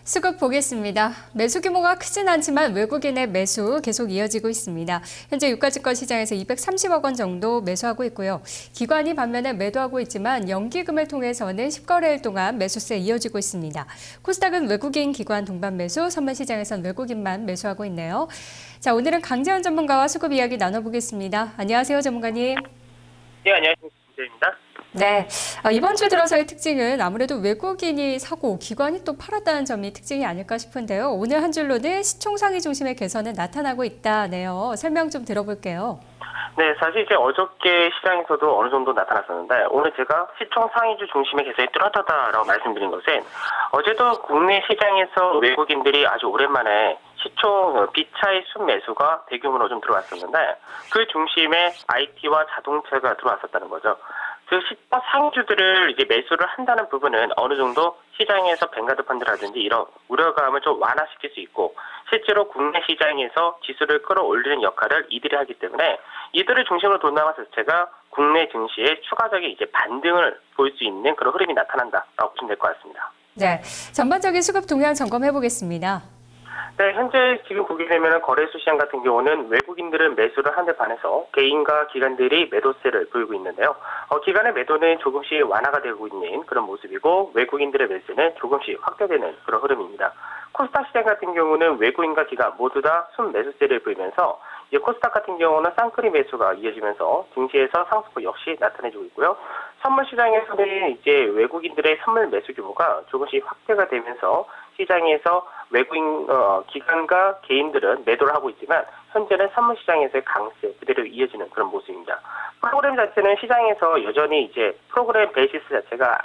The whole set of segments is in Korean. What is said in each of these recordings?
수급 보겠습니다. 매수 규모가 크진 않지만 외국인의 매수 계속 이어지고 있습니다. 현재 유가증권 시장에서 230억 원 정도 매수하고 있고요. 기관이 반면에 매도하고 있지만 연기금을 통해서는 10거래일 동안 매수세 이어지고 있습니다. 코스닥은 외국인 기관 동반 매수, 선물 시장에선 외국인만 매수하고 있네요. 자, 오늘은 강재원 전문가와 수급 이야기 나눠보겠습니다. 안녕하세요, 전문가님. 네, 안녕하십니까. 김재입니다. 네, 이번 주 들어서의 특징은 아무래도 외국인이 사고 기관이 또 팔았다는 점이 특징이 아닐까 싶은데요. 오늘 한 줄로는 시총 상위 중심의 개선은 나타나고 있다네요. 설명 좀 들어볼게요. 네, 사실 이제 어저께 시장에서도 어느 정도 나타났었는데 오늘 제가 시총 상위주 중심의 개선이 뚜렷하다라고 말씀드린 것은 어제도 국내 시장에서 외국인들이 아주 오랜만에 시총 비차익 순매수가 대규모로 좀 들어왔었는데 그 중심에 IT와 자동차가 들어왔었다는 거죠. 그 시총 상위주들을 이제 매수를 한다는 부분은 어느 정도 시장에서 뱅가드 펀드라든지 이런 우려감을 좀 완화시킬 수 있고 실제로 국내 시장에서 지수를 끌어올리는 역할을 이들이 하기 때문에 이들을 중심으로 돈 나와 자체가 국내 증시에 추가적인 이제 반등을 보일 수 있는 그런 흐름이 나타난다라고 보시면 될 것 같습니다. 네, 전반적인 수급 동향 점검해 보겠습니다. 네, 현재 지금 보게 되면 거래소 시장 같은 경우는 외국인들은 매수를 하는 데 반해서 개인과 기관들이 매도세를 보이고 있는데요. 기관의 매도는 조금씩 완화가 되고 있는 그런 모습이고 외국인들의 매수는 조금씩 확대되는 그런 흐름입니다. 코스닥 시장 같은 경우는 외국인과 기관 모두 다 순매수세를 보이면서 이제 코스닥 같은 경우는 쌍끌이 매수가 이어지면서 증시에서 상승폭 역시 나타내주고 있고요. 선물 시장에서는 이제 외국인들의 선물 매수 규모가 조금씩 확대가 되면서 시장에서 외국인 기관과 개인들은 매도를 하고 있지만 현재는 선물 시장에서의 강세 그대로 이어지는 그런 모습입니다. 프로그램 자체는 시장에서 여전히 이제 프로그램 베이시스 자체가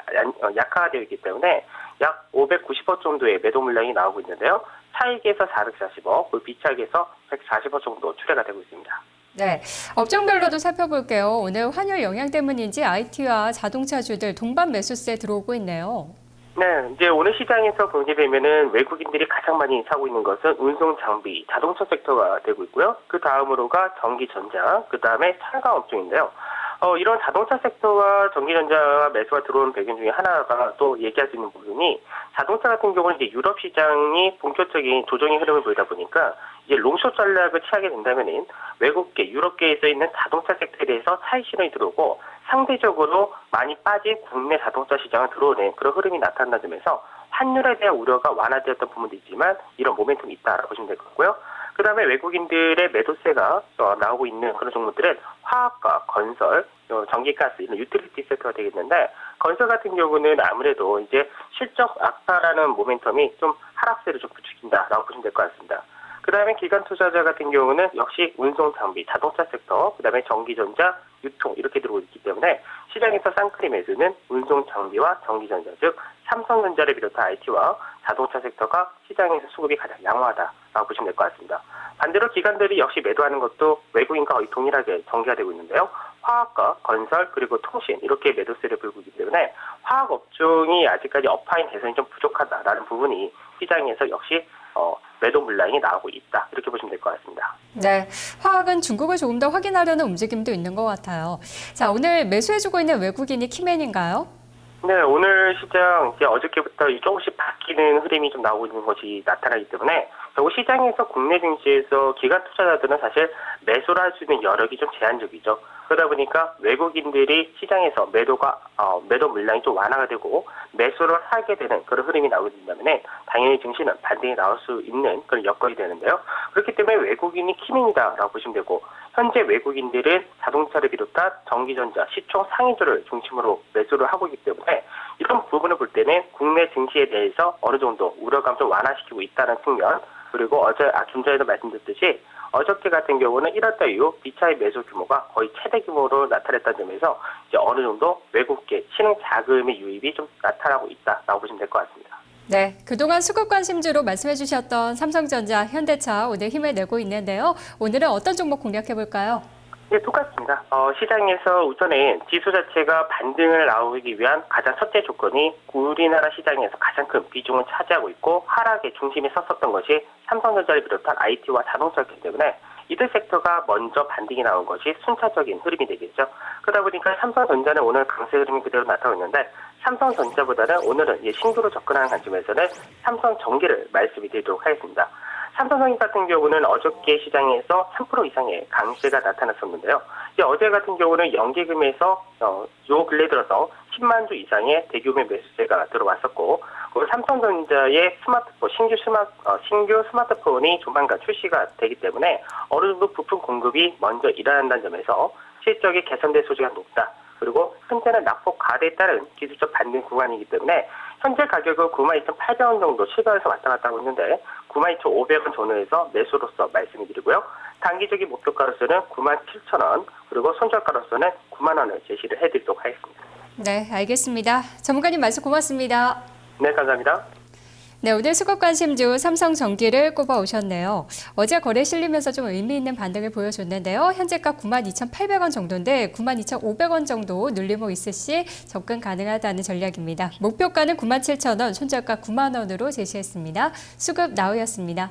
약화되어 있기 때문에 약 590억 정도의 매도 물량이 나오고 있는데요. 차익에서 440억, 그리고 비차익에서 140억 정도 출회가 되고 있습니다. 네, 업종별로도 살펴볼게요. 오늘 환율 영향 때문인지 IT와 자동차주들 동반 매수세 들어오고 있네요. 네, 이제 오늘 시장에서 보게 되면은 외국인들이 가장 많이 사고 있는 것은 운송 장비, 자동차 섹터가 되고 있고요. 그 다음으로가 전기전자, 그 다음에 철강 업종인데요. 이런 자동차 섹터와 전기전자 매수가 들어오는 배경 중에 하나가 또 얘기할 수 있는 부분이 자동차 같은 경우는 이제 유럽 시장이 본격적인 조정의 흐름을 보이다 보니까 이제 롱숏 전략을 취하게 된다면은 외국계, 유럽계에 서 있는 자동차 섹터에 대해서 차익 실현이 들어오고 상대적으로 많이 빠진 국내 자동차 시장을 들어오는 그런 흐름이 나타난다면서 환율에 대한 우려가 완화되었던 부분도 있지만 이런 모멘텀이 있다라고 보시면 될 것 같고요. 그 다음에 외국인들의 매도세가 나오고 있는 그런 종목들은 화학과 건설, 전기가스 이런 유틸리티 섹터가 되겠는데 건설 같은 경우는 아무래도 이제 실적 악화라는 모멘텀이 좀 하락세를 좀 부추긴다라고 보시면 될 것 같습니다. 그 다음에 기관 투자자 같은 경우는 역시 운송 장비, 자동차 섹터, 그 다음에 전기전자, 유통 이렇게 들어오고 있기 때문에 시장에서 쌍끌이 매수는 운송 장비와 전기전자 즉 삼성전자를 비롯한 IT와 자동차 섹터가 시장에서 수급이 가장 양호하다라고 보시면 될 것 같습니다. 반대로 기관들이 역시 매도하는 것도 외국인과 거의 동일하게 전개가 되고 있는데요. 화학과 건설 그리고 통신 이렇게 매도세를 보이고 있기 때문에 화학 업종이 아직까지 업화인 개선이 좀 부족하다라는 부분이 시장에서 역시 매도 물량이 나오고 있다 이렇게 보시면 될 것 같습니다. 네, 화학은 중국을 조금 더 확인하려는 움직임도 있는 것 같아요. 자, 오늘 매수해주고 있는 외국인이 키맨인가요? 네, 오늘 시장 이제 어저께부터 조금씩 바뀌는 흐름이 좀 나오고 있는 것이 나타나기 때문에 결국 시장에서 국내 증시에서 기관 투자자들은 사실 매수를 할 수 있는 여력이 좀 제한적이죠. 그러다 보니까 외국인들이 시장에서 매도 물량이 좀 완화가 되고 매수를 하게 되는 그런 흐름이 나오게 된다면 당연히 증시는 반등이 나올 수 있는 그런 여건이 되는데요. 그렇기 때문에 외국인이 키맨이다라고 보시면 되고 현재 외국인들은 자동차를 비롯한 전기전자, 시총 상위주를 중심으로 매수를 하고 있기 때문에 이런 부분을 볼 때는 국내 증시에 대해서 어느 정도 우려감 좀 완화시키고 있다는 측면 그리고 좀 전에도 말씀드렸듯이 어저께 같은 경우는 1월달 이후 비차익 매수 규모가 거의 최대 규모로 나타났다는 점에서 이제 어느 정도 외국계 신흥 자금의 유입이 좀 나타나고 있다라고 보시면 될 것 같습니다. 네, 그동안 수급 관심주로 말씀해 주셨던 삼성전자, 현대차 오늘 힘을 내고 있는데요. 오늘은 어떤 종목 공략해볼까요? 네, 똑같습니다. 시장에서 우선은 지수 자체가 반등을 나오기 위한 가장 첫째 조건이 우리나라 시장에서 가장 큰 비중을 차지하고 있고 하락의 중심에 섰었던 것이 삼성전자를 비롯한 IT와 자동차였기 때문에 이들 섹터가 먼저 반등이 나온 것이 순차적인 흐름이 되겠죠. 그러다 보니까 삼성전자는 오늘 강세 흐름이 그대로 나타나고 있는데 삼성전자보다는 오늘은 신규로 접근하는 관점에서는 삼성전기를 말씀이 드리도록 하겠습니다. 삼성전기 같은 경우는 어저께 시장에서 3% 이상의 강세가 나타났었는데요. 어제 같은 경우는 연기금에서 요 근래 들어서 10만 주 이상의 대규모 매수세가 들어왔었고, 삼성전자의 신규 스마트폰이 조만간 출시가 되기 때문에 어느 정도 부품 공급이 먼저 일어난다는 점에서 실적이 개선될 소지가 높다. 그리고 현재는 낙폭 과대에 따른 기술적 반등 구간이기 때문에 현재 가격은 92,800원 정도 실거래에서 왔다 갔다 하고 있는데 92,500원 전후에서 매수로서 말씀드리고요. 단기적인 목표가로서는 97,000원, 그리고 손절가로서는 9만 원을 제시를 해드리도록 하겠습니다. 네, 알겠습니다. 전문가님 말씀 고맙습니다. 네, 감사합니다. 네, 오늘 수급 관심주 삼성전기를 꼽아 오셨네요. 어제 거래 실리면서 좀 의미 있는 반등을 보여줬는데요. 현재가 92,800원 정도인데 92,500원 정도 눌림목 있을 시 접근 가능하다는 전략입니다. 목표가는 97,000원, 손절가 9만 원으로 제시했습니다. 수급 나우였습니다.